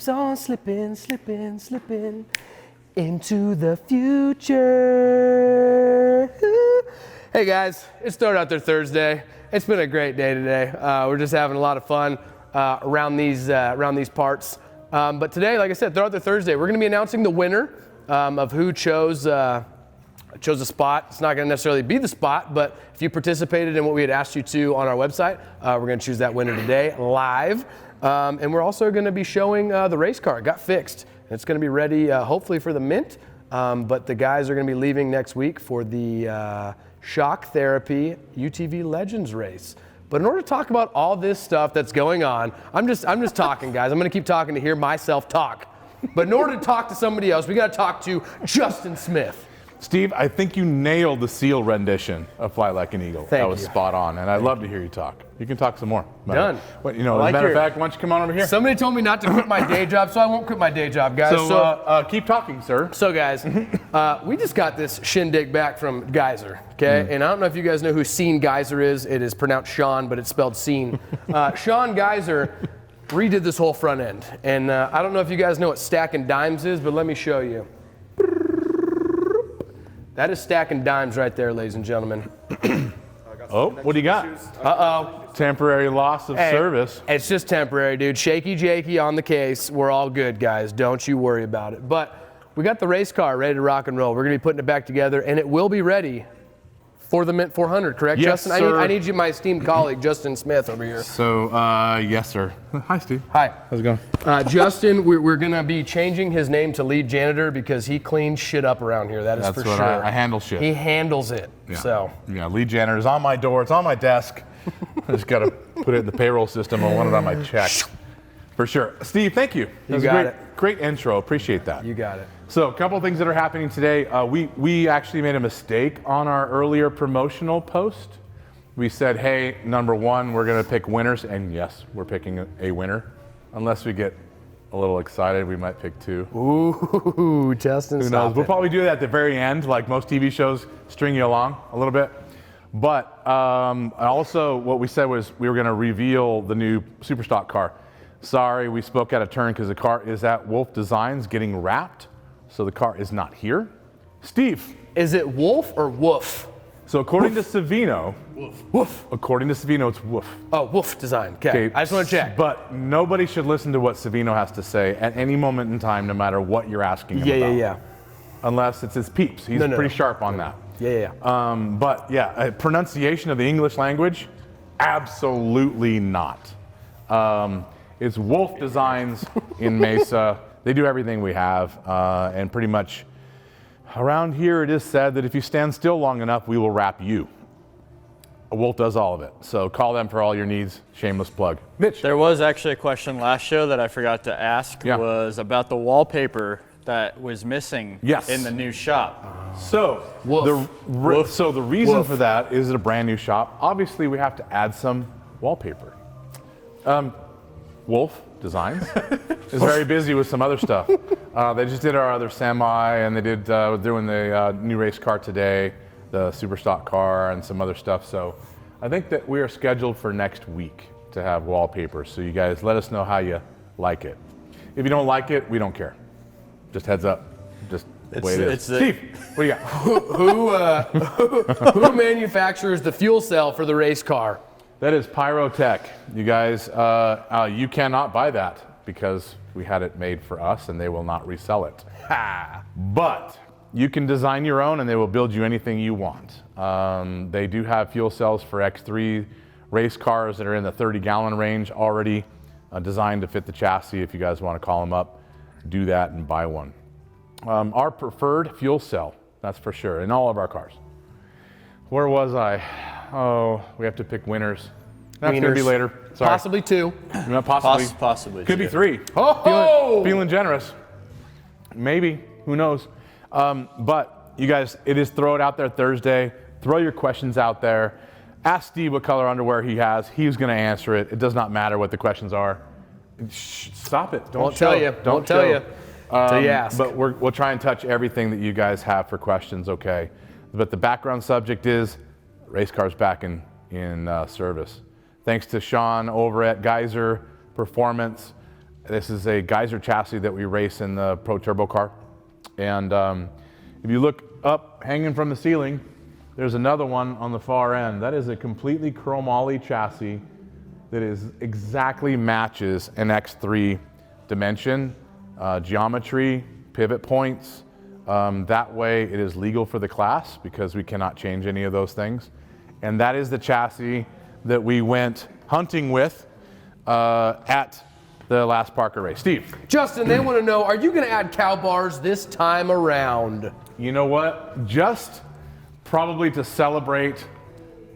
keeps on slipping, slipping, slipping into the future. Hey guys, it started out there Thursday. It's been a great day today. We're just having a lot of fun around these parts. But today, like I said, throughout the Thursday, we're going to be announcing the winner of who chose a spot. It's not going to necessarily be the spot, but if you participated in what we had asked you to on our website, we're going to choose that winner today live. And we're also going to be showing the race car. It got fixed. It's going to be ready hopefully for the mint, but the guys are going to be leaving next week for the Shock Therapy UTV Legends race. But in order to talk about all this stuff that's going on, I'm just talking, guys. I'm going to keep talking to hear myself talk. But in order to talk to somebody else, we got to talk to Justin Smith. Steve, I think you nailed the Seal rendition of Fly Like an Eagle. That was spot on, and I'd love to hear you talk. You can talk some more. Done. As a matter of fact, why don't you come on over here? Somebody told me not to quit my day job, so I won't quit my day job, guys. So keep talking, sir. So guys, we just got this shindig back from Geyser, okay? And I don't know if you guys know who Sean Geyser is. It is pronounced Sean, but it's spelled Scene. Sean Geyser redid this whole front end. And I don't know if you guys know what stacking dimes is, but let me show you. That is stacking dimes right there, ladies and gentlemen. Oh, what do you got? Uh-oh. Temporary loss of service. It's just temporary, dude. Shaky Jakey on the case. We're all good, guys. Don't you worry about it. But we got the race car ready to rock and roll. We're going to be putting it back together, and it will be ready for the Mint 400, correct, yes, Justin? Sir. I need you, my esteemed colleague, Justin Smith, over here. So, yes, sir. Hi, Steve. Hi. How's it going? Justin, we're going to be changing his name to lead janitor because he cleans shit up around here. That's for sure. I handle shit. He handles it. Yeah. So. Yeah, lead janitor is on my door. It's on my desk. I just got to put it in the payroll system. I want it on my check. For sure. Steve, thank you. You got it. Great intro. Appreciate that. You got it. So a couple of things that are happening today. We actually made a mistake on our earlier promotional post. We said, hey, number one, we're going to pick winners. And yes, we're picking a winner. Unless we get a little excited, we might pick two. Ooh, Justin, who knows? We'll probably do that at the very end, like most TV shows, string you along a little bit. But also what we said was we were going to reveal the new Superstock car. Sorry, we spoke out of turn because the car is at Wolf Designs getting wrapped. So the car is not here. Steve. Is it Wolf or Woof? So according to Savino, Woof. According to Savino, it's Woof. Oh, Woof Design. Okay. I just want to check. But nobody should listen to what Savino has to say at any moment in time, no matter what you're asking him about. Yeah. Unless it's his peeps. He's pretty sharp on that. Yeah. But yeah, pronunciation of the English language, absolutely not. It's Wolf Designs in Mesa. They do everything we have, and pretty much around here it is said that if you stand still long enough, we will wrap you. Wolf does all of it, so call them for all your needs. Shameless plug. Mitch. There was actually a question last show that I forgot to ask, was about the wallpaper that was missing in the new shop. So the reason for that is a brand new shop. Obviously, we have to add some wallpaper. Wolf Designs is very busy with some other stuff. They just did our other semi, and they did doing the new race car today, the Superstock car, and some other stuff. So I think that we are scheduled for next week to have wallpaper. So you guys let us know how you like it. If you don't like it, we don't care. Just heads up. Just the way it is. Steve, what do you got? Who manufactures the fuel cell for the race car? That is Pyrotech. You guys, you cannot buy that because we had it made for us and they will not resell it. But you can design your own and they will build you anything you want. They do have fuel cells for X3 race cars that are in the 30-gallon range already designed to fit the chassis. If you guys want to call them up, do that and buy one. Our preferred fuel cell, that's for sure, in all of our cars. Where was I? Oh, we have to pick winners. That's going to be later. Sorry. Possibly two. Possibly Could two. be three. Feeling generous. Maybe. Who knows? But you guys, it is Throw It Out There Thursday. Throw your questions out there. Ask Steve what color underwear he has. He's going to answer it. It does not matter what the questions are. Stop it. Won't tell you. Don't tell you. Till you ask. But we'll try and touch everything that you guys have for questions, okay? But the background subject is race cars back in service. Thanks to Sean over at Geyser Performance. This is a geyser chassis that we race in the Pro Turbo car. And if you look up, hanging from the ceiling, there's another one on the far end. That is a completely chromoly chassis that is exactly matches an X3 dimension, geometry, pivot points. That way it is legal for the class because we cannot change any of those things. And that is the chassis that we went hunting with at the last Parker race. Steve. Justin, they want to know, are you going to add cow bars this time around? You know what? Just probably to celebrate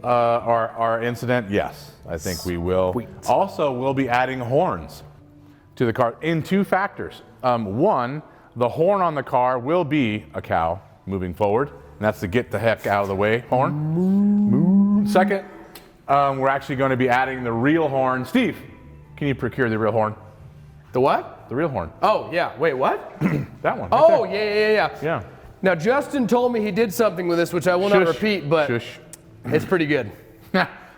our incident, yes, I think we will. Sweet. Also, we'll be adding horns to the car in 2 factors. One, the horn on the car will be a cow moving forward, and that's the get the heck out of the way horn. Moo. Second, we're actually going to be adding the real horn. Steve, can you procure the real horn? The what? The real horn. Oh, yeah. Wait, what? That one. Oh, right yeah. Yeah. Now, Justin told me he did something with this, which I will not repeat, but it's pretty good.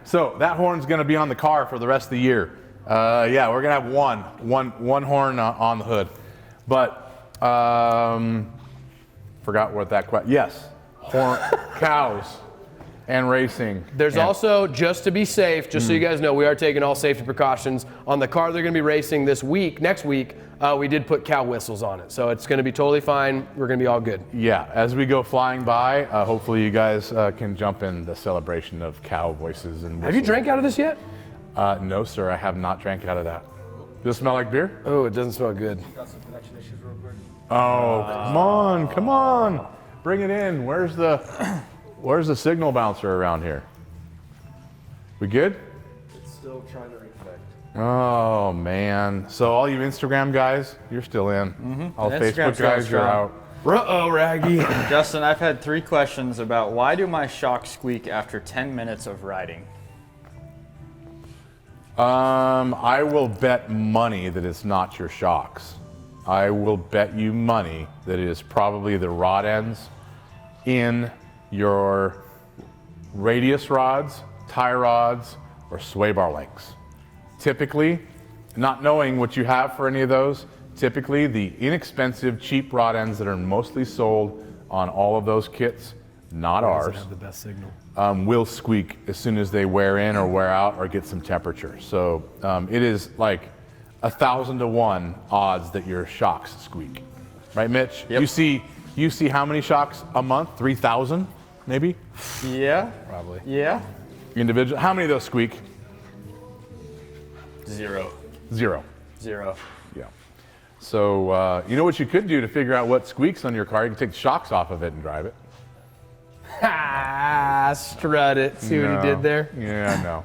So that horn's going to be on the car for the rest of the year. Yeah, we're going to have one horn on the hood. But forgot what that question. Yes, horn, cows, and racing. There's also, just to be safe, just so you guys know, we are taking all safety precautions. On the car they're going to be racing this week, next week, we did put cow whistles on it. So it's going to be totally fine. We're going to be all good. Yeah, as we go flying by, hopefully you guys can jump in the celebration of cow voices and whistles. Have you drank out of this yet? No, sir, I have not drank out of that. Does it smell like beer? Oh, it doesn't smell good. Oh, come on. Bring it in. Where's the signal bouncer around here? We good? It's still trying to reconnect. Oh, man. So all you Instagram guys, you're still in. All The Facebook Instagram's guys, you're strong. out. Uh-oh, Raggy. Justin, I've had 3 questions about why do my shocks squeak after 10 minutes of riding? I will bet money that it's not your shocks. I will bet you money that it is probably the rod ends in your radius rods, tie rods, or sway bar links. Typically, not knowing what you have for any of those, typically the inexpensive, cheap rod ends that are mostly sold on all of those kits, not ours, Have the best signal. will squeak as soon as they wear in or wear out or get some temperature. So it is like 1,000 to 1 odds that your shocks squeak. Right, Mitch? Yep. You see how many shocks a month? 3,000, maybe? Yeah. Probably. Yeah. Individual. How many of those squeak? 0. 0. 0. Yeah. So you know what you could do to figure out what squeaks on your car? You can take the shocks off of it and drive it. Ah, strut it. See what he did there? Yeah, I know.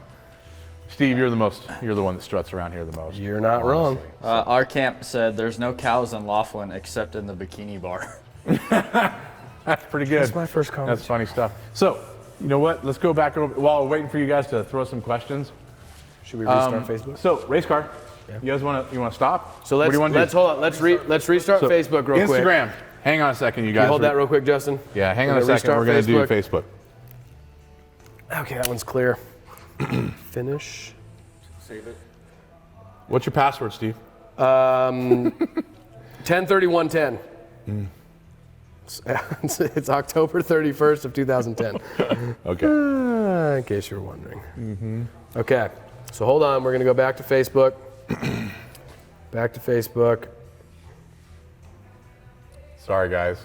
Steve, you're the one that struts around here the most. You're not wrong. Our camp said there's no cows in Laughlin except in the bikini bar. That's pretty good. That's my first comment. That's funny stuff. So, you know what? Let's go back over while we're waiting for you guys to throw some questions. Should we restart Facebook? So, race car. Yeah. You guys want to stop? So what do you want to do? hold on. Let's restart Facebook real quick. Instagram. Hang on a second, you guys. Can you hold that real quick, Justin? Yeah, hang on a second. We're going to do Facebook. Okay, that one's clear. Finish. Save it. What's your password, Steve? 10/31/10. It's October 31st of 2010. Okay. In case you were wondering. Okay, so hold on. We're going to go back to Facebook. Back to Facebook. Sorry, guys.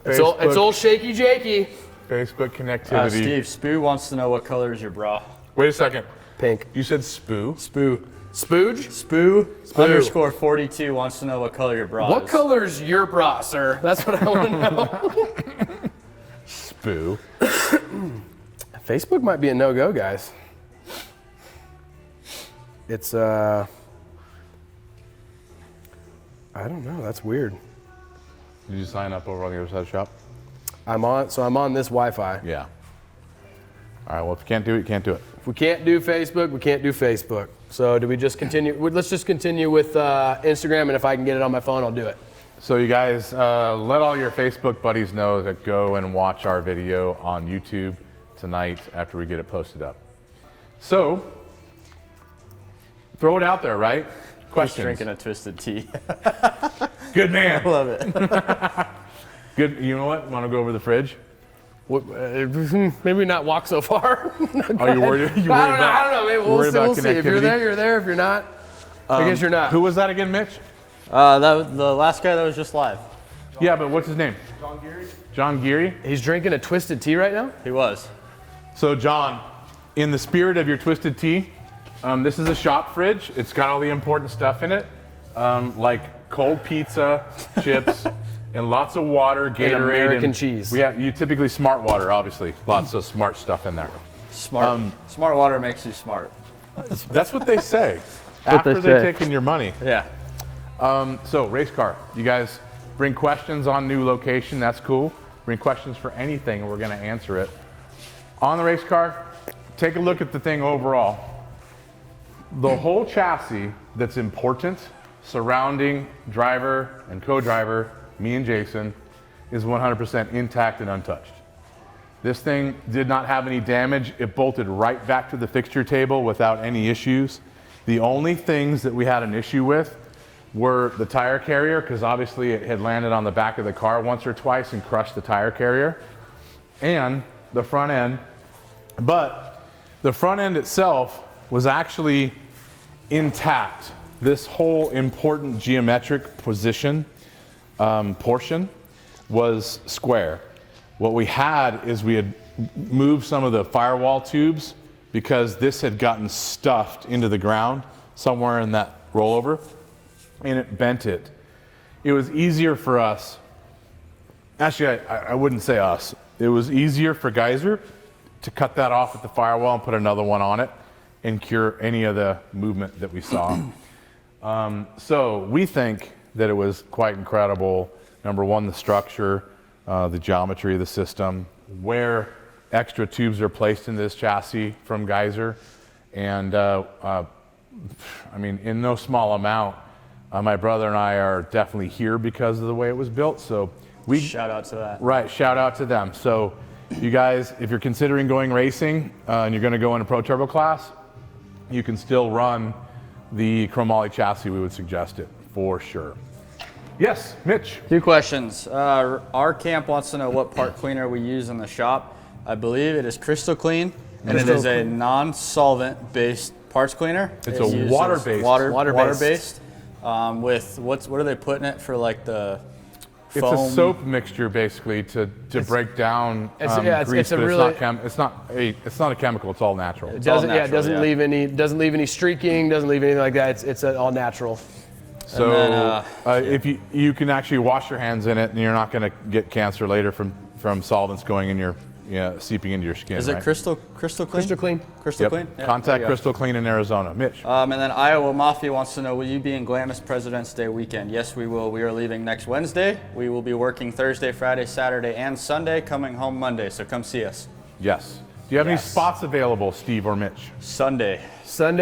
It's old shaky jakey. Facebook connectivity. Steve, Spoo wants to know what color is your bra. Wait a second. Pink. You said spoo? Spoo. Spooge? Spoo underscore 42 wants to know what color your bra What is. color's your bra, sir? That's what I want to know. Spoo. Facebook might be a no-go, guys. It's, I don't know. That's weird. Did you sign up over on the other side of the shop? I'm on this Wi-Fi. Yeah. All right, well, if you can't do it, you can't do it. If we can't do Facebook, we can't do Facebook. So do we just continue? Let's just continue with Instagram, and if I can get it on my phone, I'll do it. So you guys, let all your Facebook buddies know that go and watch our video on YouTube tonight after we get it posted up. So, throw it out there, right? Questions. Drinking a twisted tea. Good man. I love it. Good. You know what? Want to go over the fridge? What, maybe not walk so far. Are you worried? I don't know. Maybe we'll see. If you're there, you're there. If you're not, I guess you're not. Who was that again, Mitch? That was the last guy that was just live. Yeah, but what's his name? John Geary? John Geary? He's drinking a twisted tea right now? He was. So John, in the spirit of your twisted tea, this is a shop fridge. It's got all the important stuff in it, like cold pizza, chips, and lots of water, Gatorade, and American cheese. We have typically smart water, obviously. Lots of smart stuff in there. Smart. Smart water makes you smart. That's what they say. what After they they've say. taken your money. Yeah. So race car, you guys bring questions on new location. That's cool. Bring questions for anything, and we're going to answer it. On the race car, take a look at the thing overall. The whole chassis that's important surrounding driver and co-driver, me and Jason, is 100% intact and untouched. This thing did not have any damage. It bolted right back to the fixture table without any issues. The only things that we had an issue with were the tire carrier, because obviously it had landed on the back of the car once or twice and crushed the tire carrier, and the front end. But the front end itself was actually intact. This whole important geometric position portion was square. What we had is we had moved some of the firewall tubes because this had gotten stuffed into the ground somewhere in that rollover, and it bent it. It was easier for us, actually I wouldn't say us, it was easier for Geyser to cut that off at the firewall and put another one on it and cure any of the movement that we saw. So we think that it was quite incredible. Number one, the structure, the geometry of the system, where extra tubes are placed in this chassis from Geyser, and I mean, in no small amount, my brother and I are definitely here because of the way it was built. So we shout out to that. Right, shout out to them. So you guys, if you're considering going racing and you're going to go in a Pro Turbo class, you can still run the chromoly chassis. We would suggest it for sure. Yes, Mitch. Two questions. Our camp wants to know what part cleaner we use in the shop. I believe it is Crystal Clean, and it is a non-solvent based parts cleaner. It's a water-based. Water-based. With what are they putting it for, like the foam? It's a soap mixture basically to break down grease, it's a but really, it's not a chemical. It's all natural. It doesn't leave any streaking, doesn't leave anything like that. It's all natural. So then, if you can actually wash your hands in it, and you're not going to get cancer later from solvents going in your seeping into your skin. Is it right? Crystal Clean? Crystal Clean. Crystal Clean. Yeah, contact Crystal Clean in Arizona. Mitch. And then Iowa Mafia wants to know: will you be in Glamis President's Day weekend? Yes, we will. We are leaving next Wednesday. We will be working Thursday, Friday, Saturday, and Sunday. Coming home Monday. So come see us. Yes. Do you have any spots available, Steve or Mitch? Sunday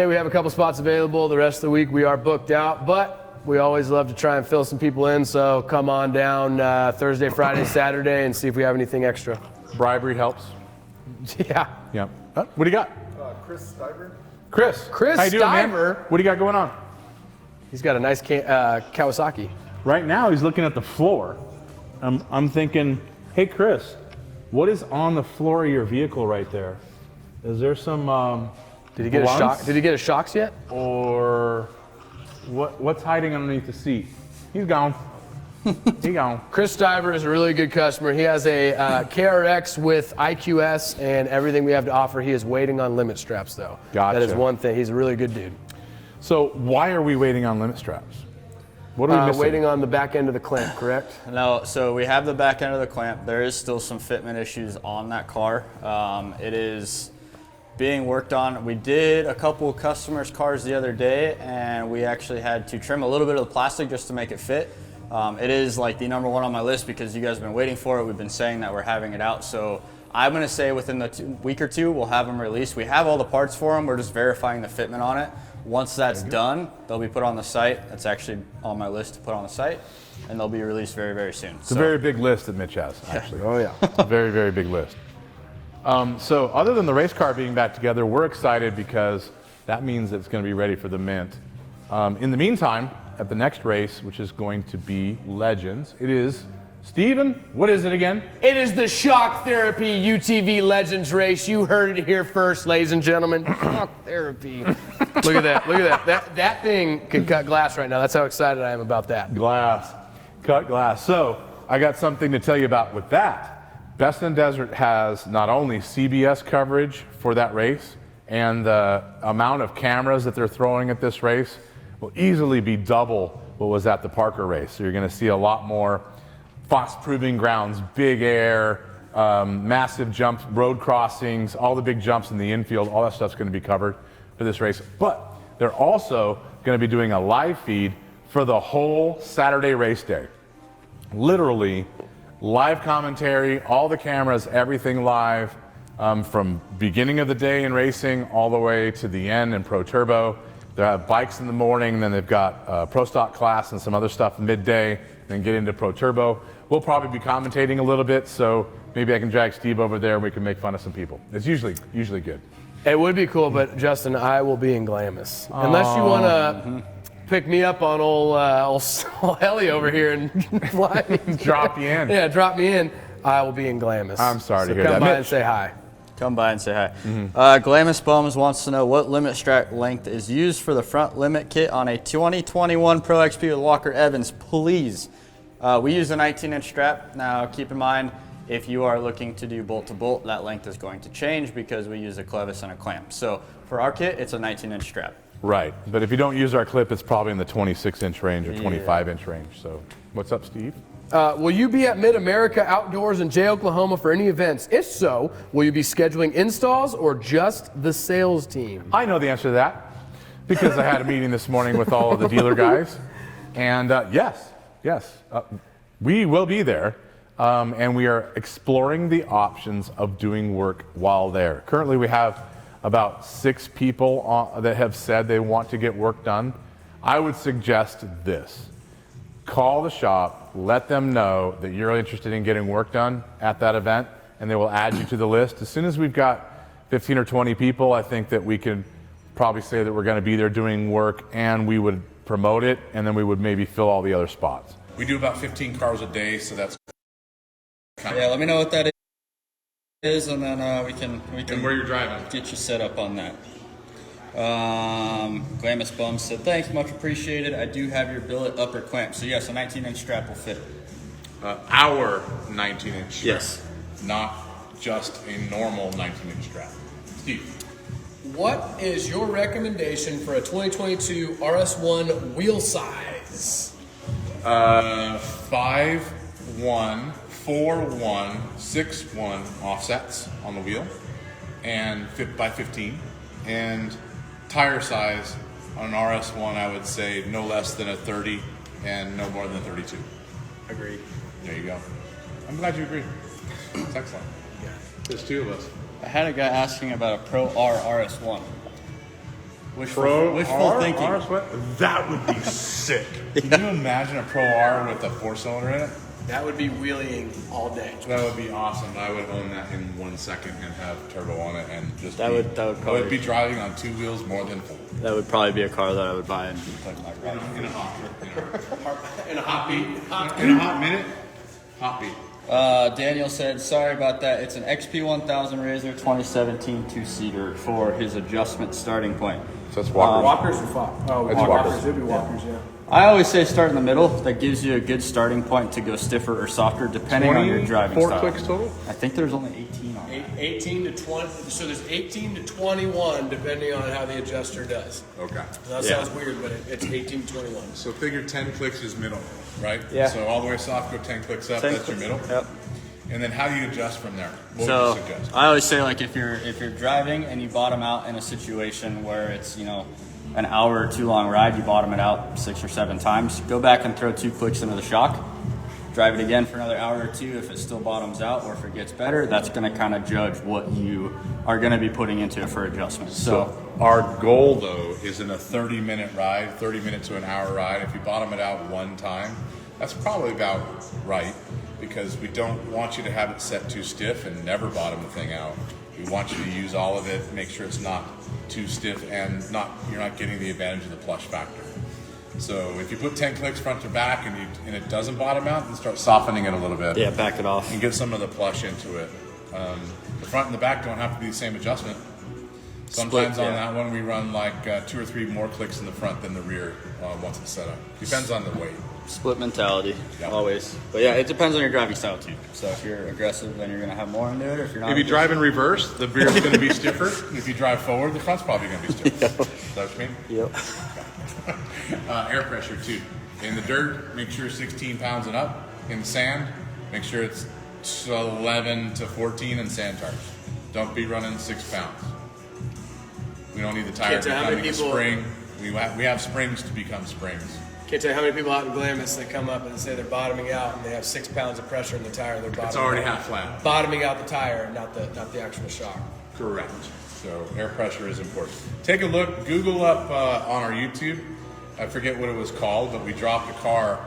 we have a couple spots available. The rest of the week we are booked out, but we always love to try and fill some people in. So come on down Thursday, Friday, Saturday, and see if we have anything extra. Bribery helps. Yeah. Yeah. What do you got? Chris Stiver. Chris. How you doing, man? What do you got going on? He's got a nice Kawasaki. Right now, he's looking at the floor. I'm thinking, hey, Chris, what is on the floor of your vehicle right there? Is there some Did he get a shock? Did he get his shocks yet? Or what's hiding underneath the seat? He's gone. He's gone. Chris Stiver is a really good customer. He has a KRX with IQS and everything we have to offer. He is waiting on limit straps, though. Gotcha. That is one thing. He's a really good dude. So why are we waiting on limit straps? What are we missing? Waiting on the back end of the clamp, correct? No, so we have the back end of the clamp. There is still some fitment issues on that car. It is being worked on. We did a couple of customers' cars the other day, and we actually had to trim a little bit of the plastic just to make it fit. It is like the number one on my list because you guys have been waiting for it. We've been saying that we're having it out. So I'm going to say within the week or two, we'll have them released. We have all the parts for them. We're just verifying the fitment on it. Once that's done, they'll be put on the site. That's actually on my list to put on the site, and they'll be released very, very soon. It's a very big list that Mitch has, actually. Oh, yeah. It's a very, very big list. So other than the race car being back together, we're excited because that means that it's going to be ready for the mint. In the meantime, at the next race, which is going to be Legends, it is, Steven, what is it again? It is the Shock Therapy UTV Legends race. You heard it here first, ladies and gentlemen. Shock Therapy. Look at that. Look at that. That thing can cut glass right now. That's how excited I am about that. Glass. Cut glass. So I got something to tell you about with that. Best in Desert has not only CBS coverage for that race, and the amount of cameras that they're throwing at this race will easily be double what was at the Parker race. So you're going to see a lot more Fox Proving Grounds, big air, massive jumps, road crossings, all the big jumps in the infield, all that stuff's going to be covered for this race. But they're also going to be doing a live feed for the whole Saturday race day. Literally, live commentary, all the cameras, everything live, from beginning of the day in racing all the way to the end in Pro Turbo. They have bikes in the morning, then they've got Pro Stock class and some other stuff midday, then get into Pro Turbo. We'll probably be commentating a little bit, so maybe I can drag Steve over there and we can make fun of some people. It's usually good. It would be cool, but Justin, I will be in Glamis. Unless you want to pick me up on old Helly over here and fly me. Drop you in. Yeah, drop me in. I will be in Glamis. I'm sorry to hear come that. by and say hi. Come by and say hi. Glamis Bums wants to know what limit strap length is used for the front limit kit on a 2021 Pro XP with Walker Evans, please. We use a 19-inch strap. Now, keep in mind, if you are looking to do bolt-to-bolt, that length is going to change because we use a clevis and a clamp. So for our kit, it's a 19-inch strap. Right, but if you don't use our clip, it's probably in the 26-inch range or 25-inch range. So what's up, Steve? Will you be at Mid-America Outdoors in Jay, Oklahoma for any events? If so, will you be scheduling installs or just the sales team? I know the answer to that because I had a meeting this morning with all of the dealer guys. And yes, we will be there. And we are exploring the options of doing work while there. Currently, we have about 6 people that have said they want to get work done. I would suggest this. Call the shop, let them know that you're interested in getting work done at that event, and they will add you to the list. As soon as we've got 15 or 20 people, I think that we can probably say that we're going to be there doing work, and we would promote it, and then we would maybe fill all the other spots. We do about 15 cars a day, so that's Yeah, let me know what that is, and then we can and where you're driving. get you set up on that. Glamis Bum said, thanks, much appreciated. I do have your billet upper clamp. So yes, a 19-inch strap will fit. Our 19-inch strap. Yes. Not just a normal 19-inch strap. Steve. What is your recommendation for a 2022 RS1 wheel size? 5'1", 4'1", 6'1" offsets on the wheel, and fit by 15. And tire size on an RS1, I would say no less than a 30 and no more than a 32. Agreed. There you go. I'm glad you agree. It's excellent. Yeah. There's 2 of us. I had a guy asking about a Pro R RS1. Wishful thinking. RS1? That would be sick. Can you imagine a Pro R with a 4-cylinder in it? That would be wheeling all day. That would be awesome. I would own that in 1 second and have turbo on it and just That would I probably would be driving on 2 wheels more than 4. That would probably be a car that I would buy and put in my garage. In a hot In a hot beat. in a hot minute. Hot beat. Daniel said, sorry about that. It's an XP1000 Razor 2017 2-seater for his adjustment starting point. So that's Walker. Walkers or Fox? Oh, It's Walkers. Walkers. It'd be Walkers, yeah. I always say start in the middle. That gives you a good starting point to go stiffer or softer depending on your driving 4 style. clicks total? I think there's only 18 on it. 18 to 20. So there's 18 to 21 depending on how the adjuster does. Okay. That sounds weird, but it's 18 to 21. So figure 10 clicks is middle, right? Yeah. So all the way soft, go 10 clicks up. 10 That's your clicks. middle. Yep. And then how do you adjust from there? What So would you suggest? I always say, like, if you're driving and you bottom out in a situation where it's an hour or 2 long ride, you bottom it out 6 or 7 times. Go back and throw 2 clicks into the shock. Drive it again for another hour or 2. If it still bottoms out or if it gets better, that's going to kind of judge what you are going to be putting into it for adjustments. So Our goal, though, is in a 30-minute ride, 30 minute to an hour ride. If you bottom it out 1 time, that's probably about right. because we don't want you to have it set too stiff and never bottom the thing out. We want you to use all of it, make sure it's not too stiff and you're not getting the advantage of the plush factor. So if you put 10 clicks front to back and it doesn't bottom out, then start softening it a little bit. Yeah, back it off. And get some of the plush into it. The front and the back don't have to be the same adjustment. Sometimes on that one we run like 2 or 3 more clicks in the front than the rear once it's set up. Depends on the weight. Split mentality, always. But yeah, it depends on your driving style too. So if you're aggressive, then you're going to have more into it. If you're not, if you drive in reverse, the rear is going to be stiffer. If you drive forward, the front's probably going to be stiffer. Yep. Is that what you mean? Yep. Air pressure too. In the dirt, make sure 16 pounds and up. In the sand, make sure it's 11 to 14 in sand tires. Don't be running 6 pounds. We don't need the tire becoming a spring. We have springs to become springs. Can't tell you how many people out in Glamis that come up and say they're bottoming out and they have 6 pounds of pressure in the tire. They're bottoming It's already out, half flat. bottoming out the tire, not the actual shock. Correct. So air pressure is important. Take a look, Google up on our YouTube. I forget what it was called, but we dropped a car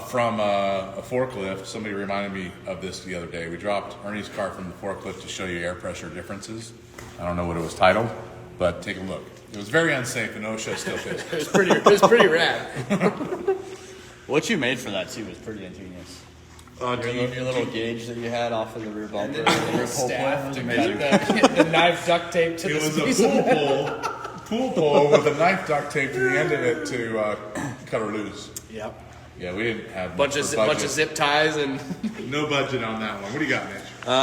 from a forklift. Somebody reminded me of this the other day. We dropped Ernie's car from the forklift to show you air pressure differences. I don't know what it was titled, but take a look. It was very unsafe, and OSHA still fits. It was pretty rad. What you made for that too was pretty ingenious. Your little gauge that you had off of the rear bumper, the Staff to cut the knife duct tape to It the was a pool pole with a knife duct tape to the end of it to cut her loose. Yep. Yeah, we didn't have Bunch of zip ties and no budget on that one. What do you got, Mitch?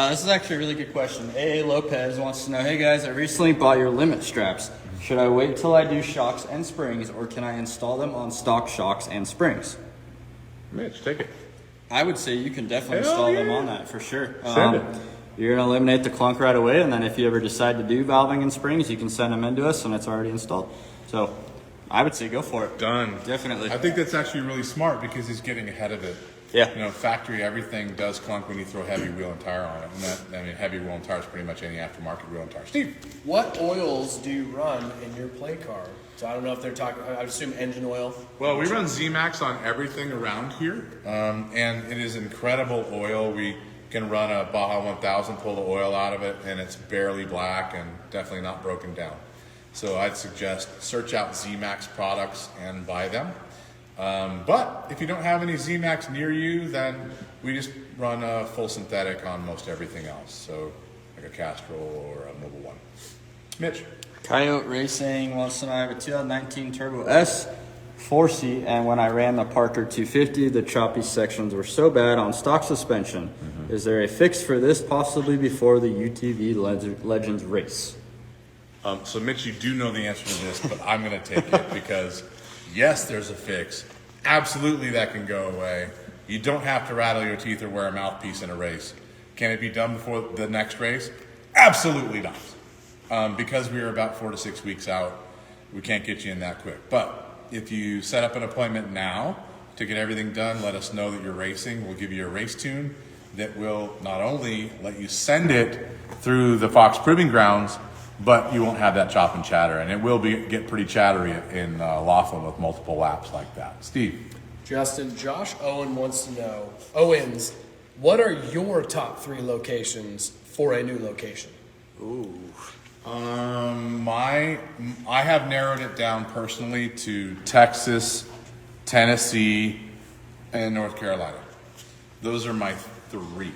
This is actually a really good question. A. Lopez wants to know, hey guys, I recently bought your limit straps. Should I wait till I do shocks and springs, or can I install them on stock shocks and springs? Mitch, take it. I would say you can definitely Hell install them yeah. on that for sure. Send it. You're going to eliminate the clunk right away, and then if you ever decide to do valving and springs, you can send them into us, and it's already installed. So I would say go for it. Done. Definitely. I think that's actually really smart because he's getting ahead of it. Yeah. You know, factory everything does clunk when you throw heavy wheel and tire on it. And heavy wheel and tire is pretty much any aftermarket wheel and tire. Steve. what oils do you run in your play car? So I don't know if they're talking, I would assume engine oil. Well, we run Z-Max on everything around here, and it is incredible oil. We can run a Baja 1000, pull the oil out of it, and it's barely black and definitely not broken down. So I'd suggest search out Z-Max products and buy them. But if you don't have any Z-Max near you, then we just run a full synthetic on most everything else. So like a Castrol or a Mobile One. Mitch. Coyote Racing wants to know, I have a 2019 Turbo S 4C, and when I ran the Parker 250, the choppy sections were so bad on stock suspension. Is there a fix for this possibly before the UTV Legends race? So Mitch, you do know the answer to this, but I'm going to take it because yes, there's a fix. Absolutely that can go away. You don't have to rattle your teeth or wear a mouthpiece in a race. Can it be done before the next race? Absolutely not. Because we are about 4 to 6 weeks out, we can't get you in that quick. But if you set up an appointment now to get everything done, let us know that you're racing. We'll give you a race tune that will not only let you send it through the Fox Proving Grounds, but you won't have that chop and chatter. And it will get pretty chattery in Laughlin with multiple laps like that. Steve. Justin, Josh Owen wants to know, Owens, what are your top 3 locations for a new location? Ooh. I have narrowed it down personally to Texas, Tennessee, and North Carolina. Those are my 3.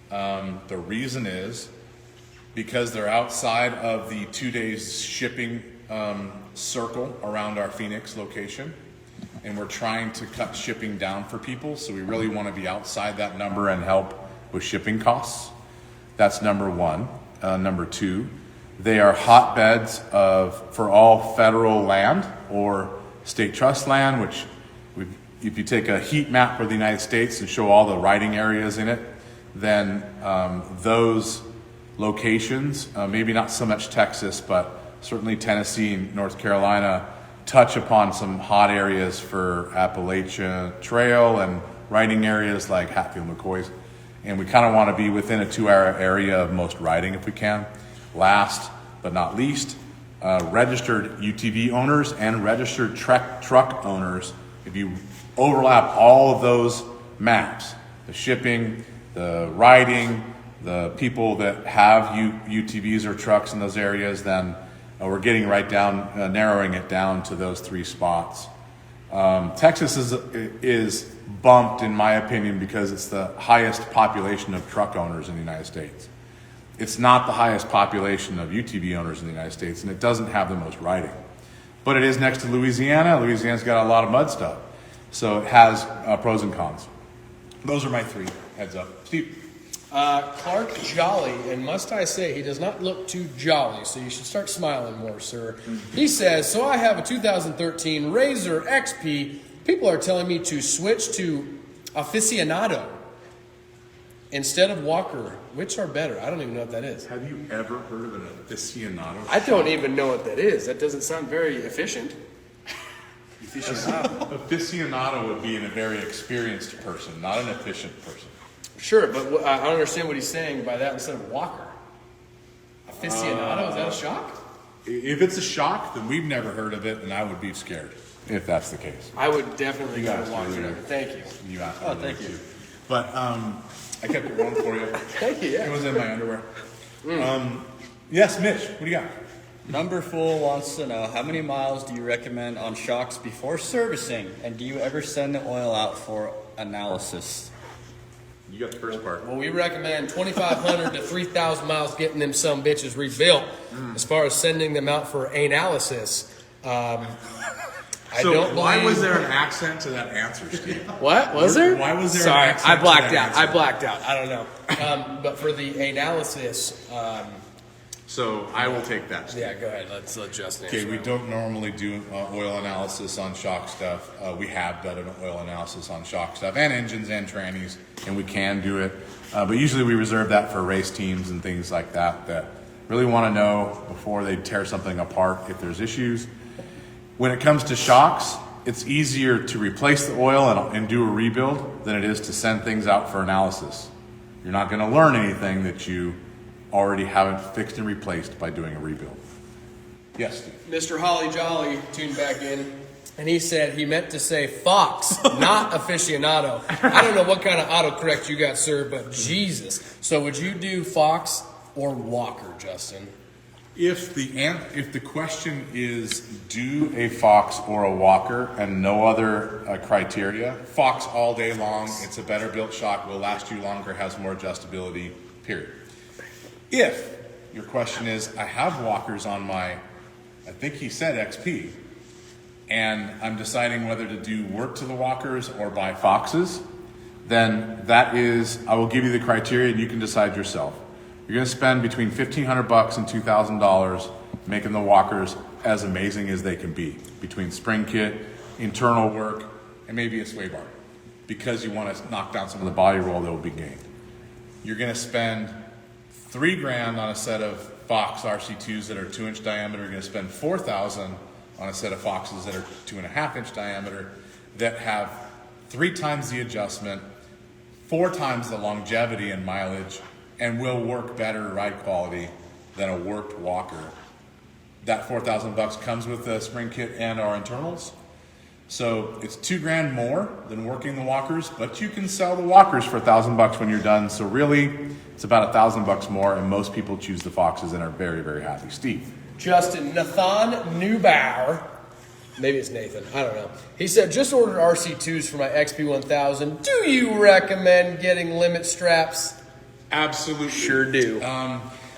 The reason is because they're outside of the 2 days shipping circle around our Phoenix location, and we're trying to cut shipping down for people, so we really want to be outside that number and help with shipping costs. That's number 1. Number 2, they are hotbeds for all federal land or state trust land, which if you take a heat map for the United States and show all the riding areas in it, then those locations, maybe not so much Texas, but certainly Tennessee and North Carolina, touch upon some hot areas for Appalachian Trail and riding areas like Hatfield-McCoy's. And we kind of want to be within a 2-hour area of most riding if we can. Last but not least, registered UTV owners and registered truck owners. If you overlap all of those maps, the shipping, the riding, the people that have UTVs or trucks in those areas, then we're getting right down, narrowing it down to those 3 spots. Texas is bumped, in my opinion, because it's the highest population of truck owners in the United States. It's not the highest population of UTV owners in the United States, and it doesn't have the most riding. But it is next to Louisiana. Louisiana's got a lot of mud stuff. So it has pros and cons. Those are my 3. Heads up. Steve. Clark Jolly, and must I say, he does not look too jolly, so you should start smiling more, sir. He says, so I have a 2013 Razor XP. People are telling me to switch to aficionado instead of walker. Which are better? I don't even know what that is. Have you ever heard of an aficionado? I don't even know what that is. That doesn't sound very efficient. Aficionado would be a very experienced person, not an efficient person. Sure, but I don't understand what he's saying by that instead of walker. Aficionado, is that a shock? If it's a shock, then we've never heard of it, and I would be scared if that's the case. I would definitely go guys to walker. really Thank you. You asked Oh, thank you. too. But I kept it warm for you. Thank you, yeah. It was in my underwear. Yes, Mitch, what do you got? Number Fool wants to know, how many miles do you recommend on shocks before servicing? And do you ever send the oil out for analysis? You got the first part. Well, we recommend 2,500 to 3,000 miles getting them some bitches rebuilt. As far as sending them out for analysis, I don't why believe- was there an accent to that answer, Steve? What? Was there? Why was there Sorry, an accent I blacked to that out. I answer? blacked out. I don't know. But for the analysis, So I will take that, Steve. yeah, go ahead. Let's just Okay, we don't normally do oil analysis on shock stuff. We have done an oil analysis on shock stuff and engines and trannies, and we can do it. But usually we reserve that for race teams and things like that that really want to know before they tear something apart if there's issues. When it comes to shocks, it's easier to replace the oil and do a rebuild than it is to send things out for analysis. You're not going to learn anything that you already haven't fixed and replaced by doing a rebuild. Yes, Steve. Mr. Holly Jolly tuned back in, and he said he meant to say Fox, not aficionado. I don't know what kind of autocorrect you got, sir, but Jesus. So would you do Fox or Walker, Justin? If the question is do a Fox or a Walker and no other criteria, Fox all day long. It's a better built shock, will last you longer, has more adjustability, period. If your question is, I have Walkers on my, I think he said XP, and I'm deciding whether to do work to the Walkers or buy Foxes, then that is, I will give you the criteria and you can decide yourself. You're going to spend between $1,500 and $2,000 making the Walkers as amazing as they can be, between spring kit, internal work, and maybe a sway bar, because you want to knock down some of the body roll that will be gained. You're going to spend $3,000 on a set of Fox RC2s that are 2-inch diameter. You're going to spend $4,000 on a set of Foxes that are 2.5-inch diameter that have 3 times the adjustment, 4 times the longevity and mileage, and will work better ride quality than a worked Walker. That $4,000 comes with the spring kit and our internals. So it's $2,000 more than working the Walkers, but you can sell the Walkers for $1,000 when you're done. So really, it's about $1,000 more, and most people choose the Foxes and are very, very happy. Steve. Justin Nathan Neubauer, maybe it's Nathan, I don't know. He said, just ordered RC2s for my XP1000. Do you recommend getting limit straps? Absolutely. Sure do.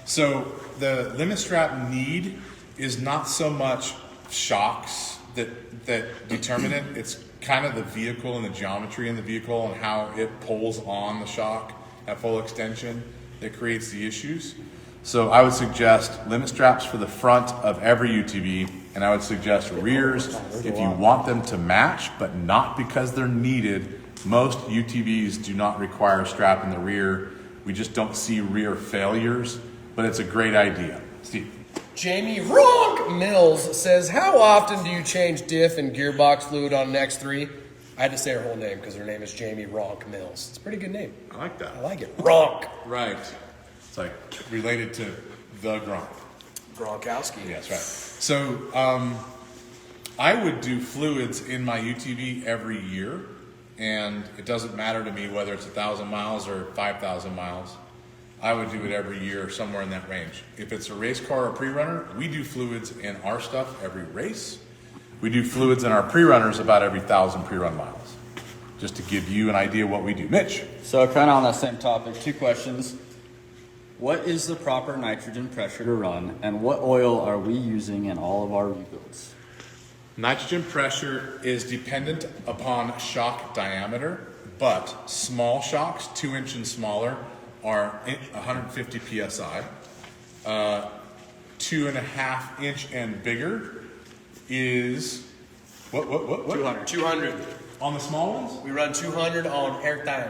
So the limit strap need is not so much shocks that determine it. It's kind of the vehicle and the geometry in the vehicle and how it pulls on the shock at full extension that creates the issues. So I would suggest limit straps for the front of every UTV, and I would suggest rears if you want them to match, but not because they're needed. Most UTVs do not require a strap in the rear. We just don't see rear failures, but it's a great idea. Steve. Jamie Ronk Mills says, how often do you change diff and gearbox fluid on an X3? I had to say her whole name because her name is Jamie Ronk Mills. It's a pretty good name. I like that. I like it. Ronk. Right. It's like related to the Gronk. Gronkowski. Yes, right. So I would do fluids in my UTV every year and it doesn't matter to me whether it's 1,000 miles or 5,000 miles. I would do it every year, somewhere in that range. If it's a race car or pre-runner, we do fluids in our stuff every race. We do fluids in our pre-runners about every 1,000 pre-run miles, just to give you an idea what we do. Mitch? So kind of on that same topic, 2 questions. What is the proper nitrogen pressure to run, and what oil are we using in all of our rebuilds? Nitrogen pressure is dependent upon shock diameter, but small shocks, 2 inch and smaller, are 150 psi. 2.5 inch and bigger is what? 200. 200. On the small ones? We run 200 on everything.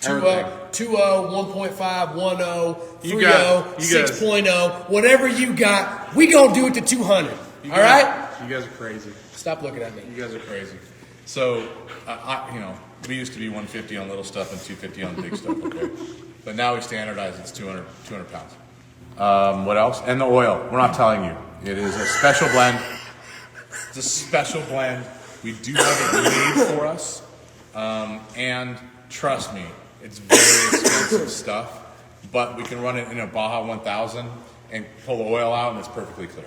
2.0, Everything. 1.5, 1.0, 3.0, You guys- 6.0, whatever you got, we gonna do it to 200. All right? You guys are crazy. Stop looking at me. You guys are crazy. So, we used to be 150 on little stuff and 250 on big stuff, okay? But now we standardize it's 200 pounds. What else? And the oil. We're not telling you. It is a special blend. It's a special blend. We do have it made for us. And trust me, it's very expensive stuff. But we can run it in a Baja 1000 and pull the oil out, and it's perfectly clear.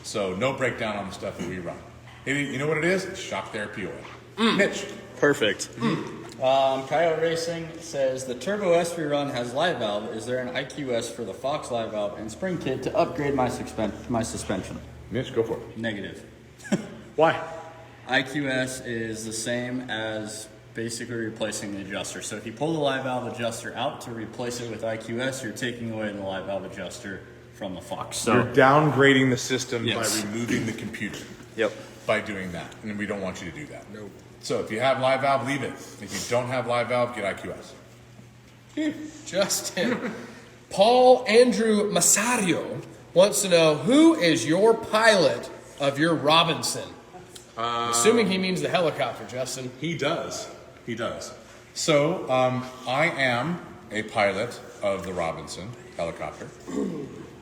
So no breakdown on the stuff that we run. You know what it is? It's shock therapy oil. Mitch. Perfect. Coyote Racing says the Turbo S we run has live valve. Is there an IQS for the Fox live valve and spring kit to upgrade my suspension? Mitch, go for it. Negative. Why? IQS is the same as basically replacing the adjuster. So if you pull the live valve adjuster out to replace it with IQS, you're taking away the live valve adjuster from the Fox. So You're downgrading the system Yes. by removing the computer. Yep. By doing that, and we don't want you to do that. No. So if you have live valve, leave it. If you don't have live valve, get IQS. Justin. Paul Andrew Masario wants to know, who is your pilot of your Robinson? Assuming he means the helicopter, Justin. He does. He does. So I am a pilot of the Robinson helicopter.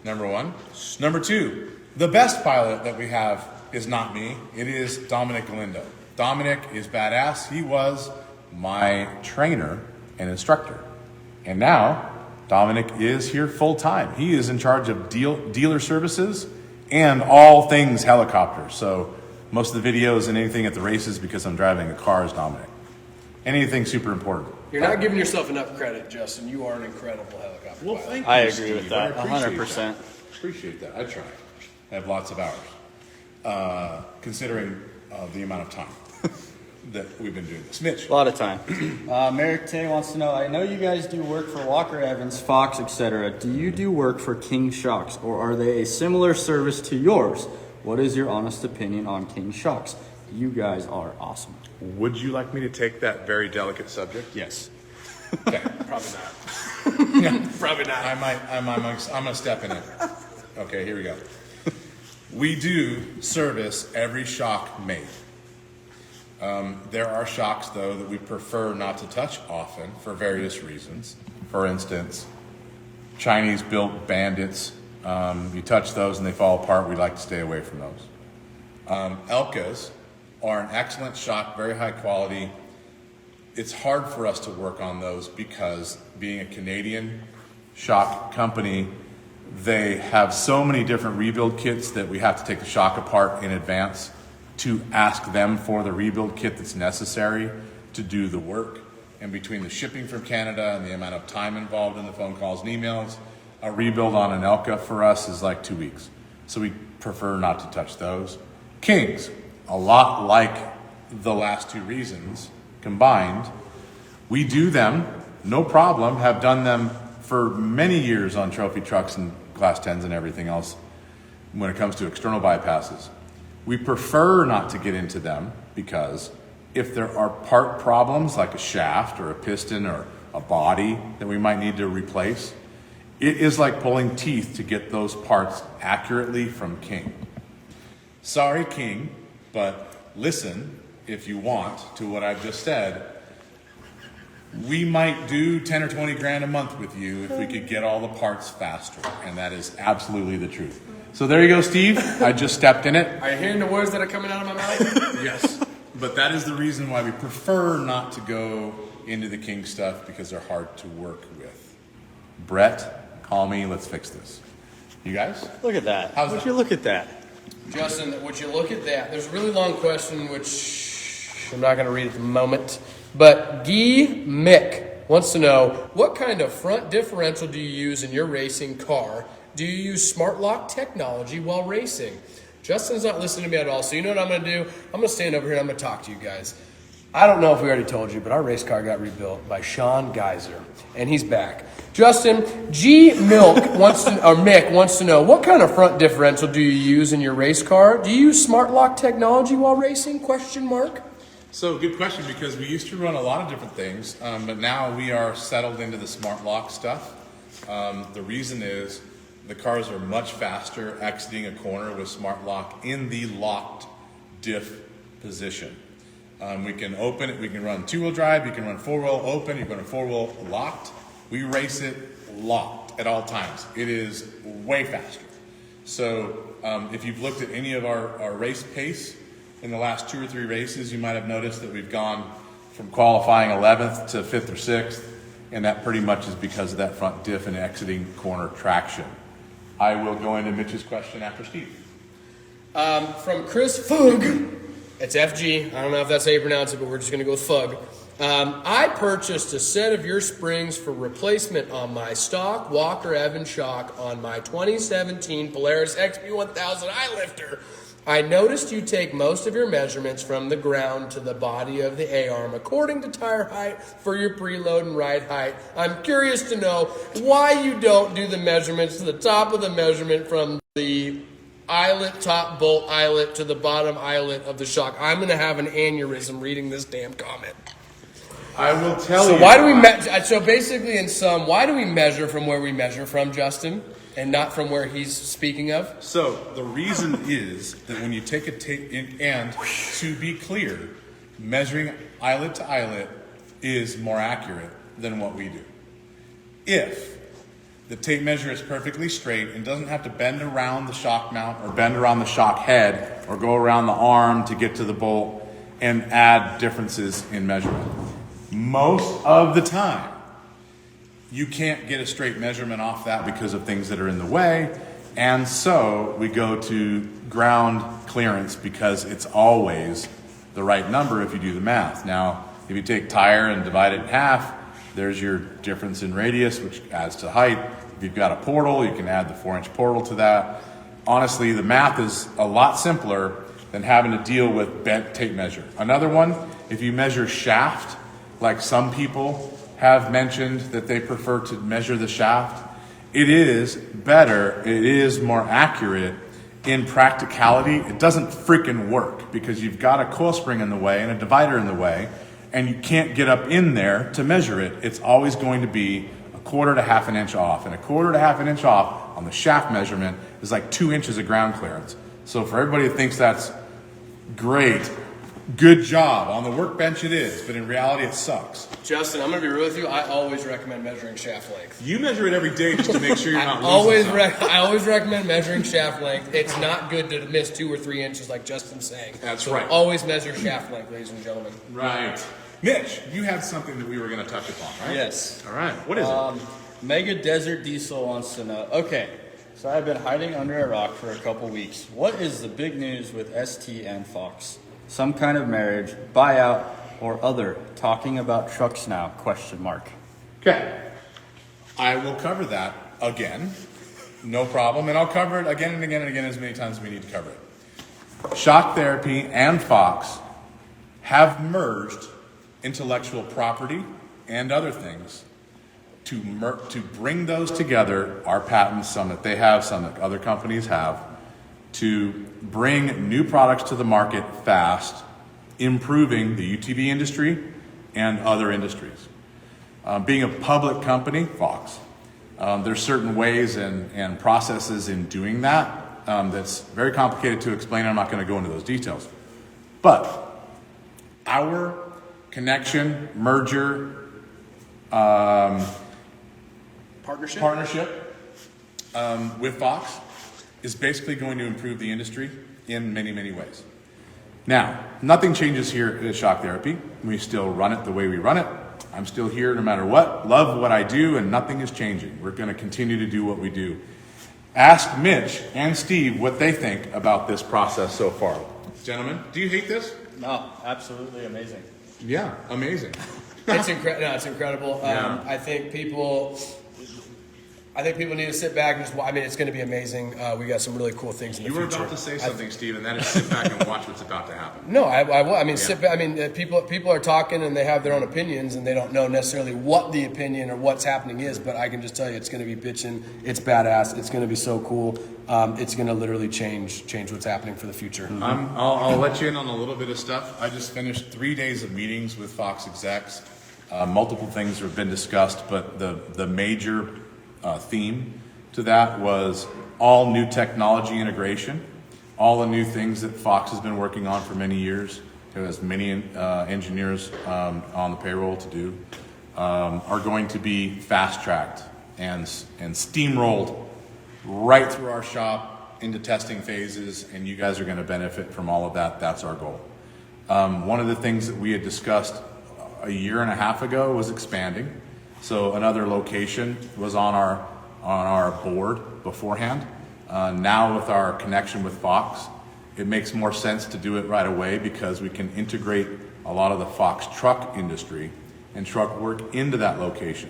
Number 1. Number 2, the best pilot that we have is not me. It is Dominic Galindo. Dominic is badass. He was my trainer and instructor. And now Dominic is here full time. He is in charge of dealer services and all things helicopter. So most of the videos and anything at the races, because I'm driving a car, is Dominic. Anything super important. You're not giving yourself enough credit, Justin. You are an incredible helicopter pilot. Thank I you, agree Steve. with that, I appreciate 100%. that. Appreciate that. I try. I have lots of hours, considering the amount of time that we've been doing this. Mitch. A lot of time. Merrick Tay wants to know, I know you guys do work for Walker Evans, Fox, etc. Do you do work for King Shocks, or are they a similar service to yours? What is your honest opinion on King Shocks? You guys are awesome. Would you like me to take that very delicate subject? Yes. Okay. Probably not. Probably not. I'm gonna step in it. Okay, here we go. We do service every shock made. There are shocks, though, that we prefer not to touch often for various reasons. For instance, Chinese-built Bandits. You touch those and they fall apart. We like to stay away from those. Elkas are an excellent shock, very high quality. It's hard for us to work on those because being a Canadian shock company, they have so many different rebuild kits that we have to take the shock apart in advance to ask them for the rebuild kit that's necessary to do the work. And between the shipping from Canada and the amount of time involved in the phone calls and emails, a rebuild on an Elka for us is like 2 weeks. So we prefer not to touch those. Kings, a lot like the last 2 reasons combined, we do them, no problem, have done them for many years on trophy trucks and class 10s and everything else when it comes to external bypasses. We prefer not to get into them because if there are part problems like a shaft or a piston or a body that we might need to replace, it is like pulling teeth to get those parts accurately from King. Sorry, King, but listen, if you want, to what I've just said. We might do 10 or 20 grand a month with you if we could get all the parts faster, and that is absolutely the truth. So there you go, Steve. I just stepped in it. Are you hearing the words that are coming out of my mouth? Yes. But that is the reason why we prefer not to go into the king stuff, because they're hard to work with. Brett, call me, let's fix this. You guys? Look at that. How's Would that? you look at that? Justin, would you look at that? There's a really long question, which I'm not going to read at the moment. But Guy Mick wants to know, what kind of front differential do you use in your racing car? Do you use smart lock technology while racing? Justin's not listening to me at all, so you know what I'm going to do? I'm going to stand over here and I'm going to talk to you guys. I don't know if we already told you, but our race car got rebuilt by Sean Geyser, and he's back. Justin, Mick wants to know, what kind of front differential do you use in your race car? Do you use smart lock technology while racing? ? So good question, because we used to run a lot of different things, but now we are settled into the smart lock stuff. The reason is the cars are much faster exiting a corner with smart lock in the locked diff position. We can open it, we can run two-wheel drive, you can run four-wheel open, you can run four-wheel locked. We race it locked at all times. It is way faster. So if you've looked at any of our race pace in the last 2 or 3 races, you might have noticed that we've gone from qualifying 11th to 5th or 6th, and that pretty much is because of that front diff and exiting corner traction. I will go into Mitch's question after Steve. From Chris Fug. It's FG. I don't know if that's how you pronounce it, but we're just going to go with Fug. I purchased a set of your springs for replacement on my stock Walker Evans shock on my 2017 Polaris XP1000 I-Lifter. I noticed you take most of your measurements from the ground to the body of the A-arm according to tire height for your preload and ride height. I'm curious to know why you don't do the measurements to the top of the measurement from the eyelet, top bolt eyelet to the bottom eyelet of the shock. I'm going to have an aneurysm reading this damn comment. I will tell you. So why do we measure? So basically, in sum, why do we measure from where we measure from, Justin, and not from where he's speaking of? So the reason is that when you take a tape, and to be clear, measuring eyelet to eyelet is more accurate than what we do. If the tape measure is perfectly straight and doesn't have to bend around the shock mount or bend around the shock head or go around the arm to get to the bolt and add differences in measurement. Most of the time, you can't get a straight measurement off that because of things that are in the way, and so we go to ground clearance because it's always the right number if you do the math. Now, if you take tire and divide it in half, there's your difference in radius, which adds to height. If you've got a portal, you can add the 4-inch portal to that. Honestly, the math is a lot simpler than having to deal with bent tape measure. Another one, if you measure shaft, like some people have mentioned that they prefer to measure the shaft, it is better, it is more accurate. In practicality, it doesn't freaking work because you've got a coil spring in the way and a divider in the way, and you can't get up in there to measure it. It's always going to be 1/4 to 1/2 inch off, and 1/4 to 1/2 inch off on the shaft measurement is like 2 inches of ground clearance. So for everybody that thinks that's great, good job. On the workbench it is, but in reality it sucks. Justin, I'm going to be real with you. I always recommend measuring shaft length. You measure it every day just to make sure you're not losing something. I always recommend measuring shaft length. It's not good to miss 2 or 3 inches like Justin's saying. That's so right. Always measure shaft length, ladies and gentlemen. Right. Mitch, you had something that we were going to touch upon, right? Yes. All right. What is it? Mega Desert Diesel wants to know. Okay, so I've been hiding under a rock for a couple weeks. What is the big news with ST and Fox? Some kind of marriage, buyout, or other? Talking about trucks now? ? Okay. I will cover that again. No problem. And I'll cover it again and again and again as many times as we need to cover it. Shock Therapy and Fox have merged intellectual property and other things to bring those together, our patents, some that they have, some that other companies have, to bring new products to the market fast, improving the UTV industry and other industries. Being a public company, Fox, there's certain ways and processes in doing that that's very complicated to explain. I'm not going to go into those details. But our connection, merger, partnership with Fox is basically going to improve the industry in many, many ways. Now, nothing changes here at Shock Therapy. We still run it the way we run it. I'm still here no matter what. Love what I do, and nothing is changing. We're going to continue to do what we do. Ask Mitch and Steve what they think about this process so far. Gentlemen, do you hate this? No, absolutely amazing. Yeah, amazing. It's incredible. Yeah. I think people need to sit back and just. I mean, it's going to be amazing. We got some really cool things in the You were future. about to say something, Steve, and that is sit back and watch what's about to happen. No, I will. I mean, Yeah. sit back. I mean, people are talking and they have their own opinions and they don't know necessarily what the opinion or what's happening is. But I can just tell you, it's going to be bitching. It's badass. It's going to be so cool. It's going to literally change what's happening for the future. I'll let you in on a little bit of stuff. I just finished 3 days of meetings with Fox execs. Multiple things have been discussed, but the major theme to that was all new technology integration, all the new things that Fox has been working on for many years. It has many engineers on the payroll to do, are going to be fast-tracked and steamrolled right through our shop into testing phases, and you guys are going to benefit from all of that. That's our goal. One of the things that we had discussed a year and a half ago was expanding. So another location was on our board beforehand. Now with our connection with Fox, it makes more sense to do it right away because we can integrate a lot of the Fox truck industry and truck work into that location.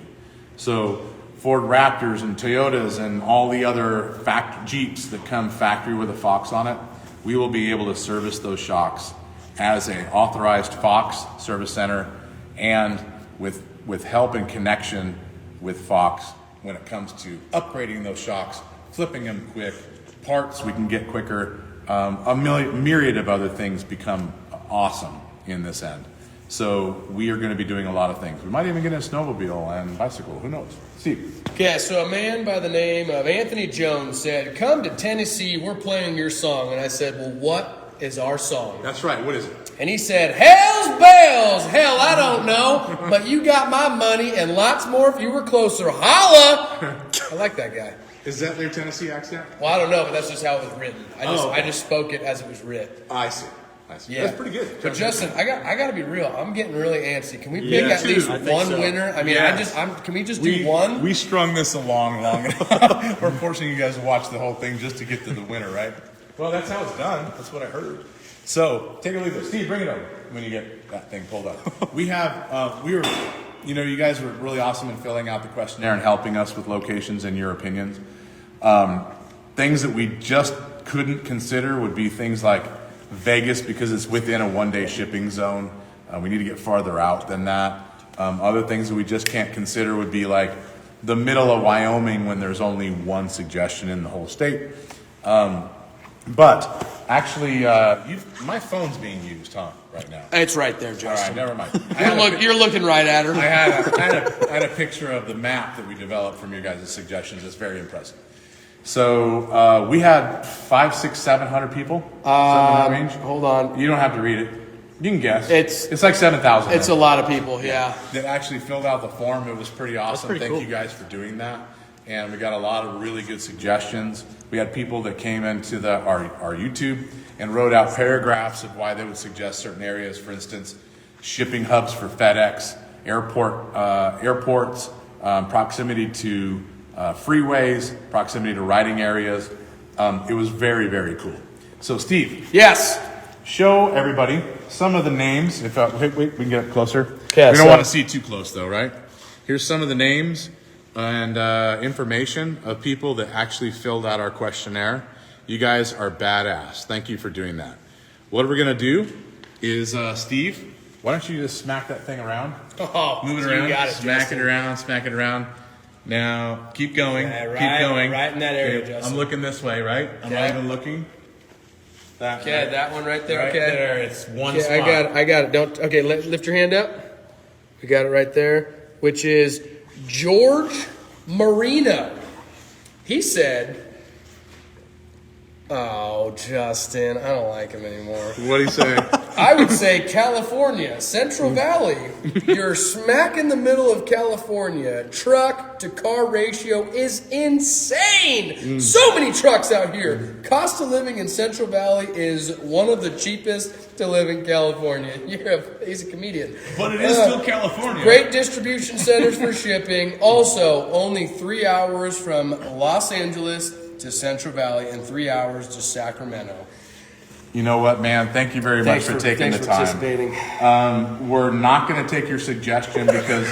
So Ford Raptors and Toyotas and all the other Jeeps that come factory with a Fox on it, we will be able to service those shocks as an authorized Fox service center and with help and connection with Fox when it comes to upgrading those shocks, flipping them quick, parts we can get quicker, a myriad of other things become awesome in this end. So we are going to be doing a lot of things. We might even get a snowmobile and bicycle, who knows? Steve. Okay, so a man by the name of Anthony Jones said, "Come to Tennessee, we're playing your song." And I said, "Well, what is our song?" That's right, what is it? And he said, "Hell's bells." Hell, I don't know, but you got my money and lots more if you were closer. Holla! I like that guy. Is that their Tennessee accent? Well, I don't know, but that's just how it was written. Okay. I just spoke it as it was written. I see. Yeah. That's pretty good. But Justin, I got to be real. I'm getting really antsy. Can we pick Yeah, at too. least I think one so. winner? I mean, Yes. can we just do one? We strung this along long enough. We're forcing you guys to watch the whole thing just to get to the winner, right? Well, that's how it's done. That's what I heard. So take a look at Steve, bring it over when you get that thing pulled up. We have, you guys were really awesome in filling out the questionnaire and helping us with locations and your opinions. Things that we just couldn't consider would be things like Vegas because it's within a one-day shipping zone. We need to get farther out than that. Other things that we just can't consider would be like the middle of Wyoming when there's only one suggestion in the whole state. But actually, my phone's being used, right now. It's right there, All right, Justin. never mind. You're looking right at her. I had a picture of the map that we developed from your guys' suggestions. It's very impressive. So we had 500, 600, 700 people. Something in that range. Hold on. You don't have to read it. You can guess. It's like 7,000. It's a lot of people, yeah. That actually filled out the form. It was pretty awesome. pretty Thank cool. you guys for doing that. And we got a lot of really good suggestions. We had people that came into our YouTube and wrote out paragraphs of why they would suggest certain areas. For instance, shipping hubs for FedEx, airports, proximity to freeways, proximity to riding areas. It was very, very cool. So Steve, Yes. show everybody some of the names. If wait, we can get up closer. Okay, We don't so- want to see too close though, right? Here's some of the names and information of people that actually filled out our questionnaire. You guys are badass. Thank you for doing that. What we're gonna do is, Steve, why don't you just smack that thing around? Oh, Move it so around. You got it, smack Justin. it around. Smack it around. Now keep going. Yeah, keep going. right in that area, Okay, Justin. I'm looking this way, right? I'm not Okay. even looking. That Okay, right. that one right there. Right Okay, there. It's one Okay, spot. I got it. Don't. Okay, lift your hand up. We got it right there, which is George Marino. He said, Oh, Justin, I don't like him anymore. What do you say? I would say California, Central Valley. You're smack in the middle of California. Truck to car ratio is insane. So many trucks out here. Cost of living in Central Valley is one of the cheapest to live in California. He's a comedian. But it is still California. Great distribution centers for shipping. Also, only 3 hours from Los Angeles to Central Valley and 3 hours to Sacramento. You know what, man? Thank you very much for taking the time. Participating. We're not going to take your suggestion because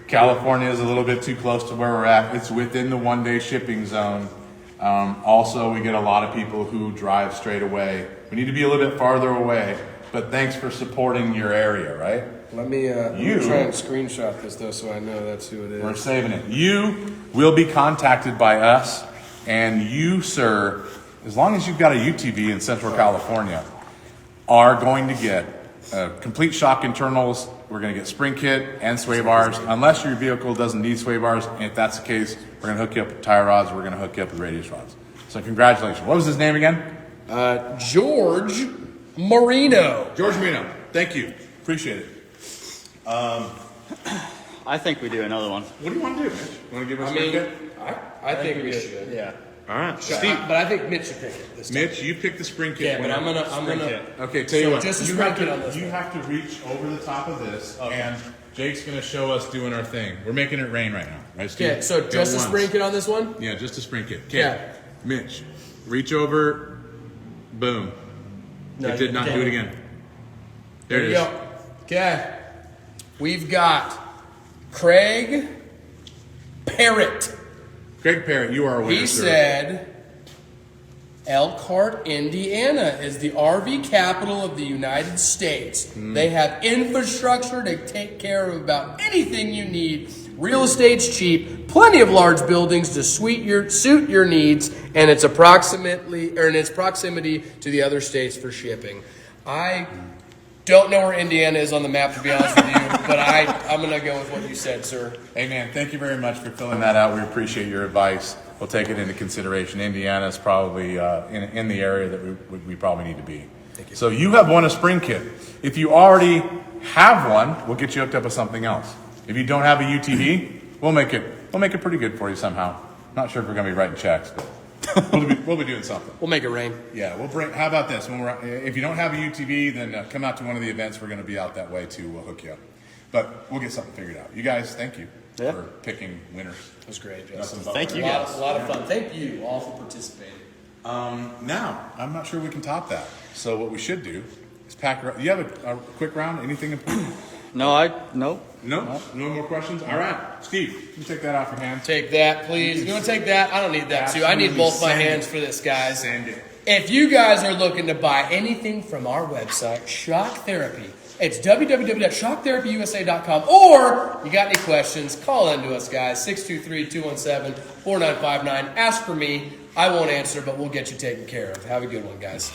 California is a little bit too close to where we're at. It's within the one-day shipping zone. Also, we get a lot of people who drive straight away. We need to be a little bit farther away, but thanks for supporting your area, right? Let me try and screenshot this, though, so I know that's who it is. We're saving it. You will be contacted by us, and you, sir, as long as you've got a UTV in Central California, are going to get complete shock internals. We're going to get spring kit and sway bars, unless your vehicle doesn't need sway bars. And if that's the case, we're going to hook you up with tire rods. We're going to hook you up with radius rods. So congratulations. What was his name again? George Marino. George Marino. Thank you. Appreciate it. I think we do another one. What do you want to do, Mitch? You want to give us a spring kit? I think we should. Yeah. All right. Steve, but I think Mitch should pick it this time. Mitch, you pick the spring kit. Yeah, but I'm gonna. Okay, tell you So what. just a you spring have kit to, on this You one. have to reach over the top of this, and Jake's going to show us doing our thing. We're making it rain right now, right, Steve? Okay, so Go just a once. spring kit on this one. Yeah, just a spring kit. Okay. Yeah. Mitch, reach over. Boom. No, it did you not can't. do it again. There There it you is. go. Okay, we've got Craig Parrott. Greg Parrott, you are a winner, He sir. said, Elkhart, Indiana is the RV capital of the United States. They have infrastructure to take care of about anything you need. Real estate's cheap, plenty of large buildings to suit your needs, and its proximity to the other states for shipping. I don't know where Indiana is on the map, to be honest with you, but I'm going to go with what you said, sir. Hey, man, thank you very much for filling that out. We appreciate your advice. We'll take it into consideration. Indiana is probably in the area that we probably need to be. Thank you. So you have won a spring kit. If you already have one, we'll get you hooked up with something else. If you don't have a UTV, we'll make it pretty good for you somehow. Not sure if we're going to be writing checks, but we'll be doing something. We'll make it rain. Yeah, we'll bring. How about this? If you don't have a UTV, then come out to one of the events. We're going to be out that way too. We'll hook you up. But we'll get something figured out. You guys, thank you for picking winners. It was great, Justin. Thank you A guys. lot of fun. Thank you all for participating. Now, I'm not sure we can top that. So what we should do is pack. You have a quick round? Anything important? Nope. No more questions. All right, Steve, you take that off your hands. Take that, please. You want to take that? I don't need that, too. I need Absolutely. both my Send hands it. for this, guys. Send it. If you guys are looking to buy anything from our website, Shock Therapy, it's www.shocktherapyusa.com. Or you got any questions, call into us, guys. 623-217-4959. Ask for me. I won't answer, but we'll get you taken care of. Have a good one, guys.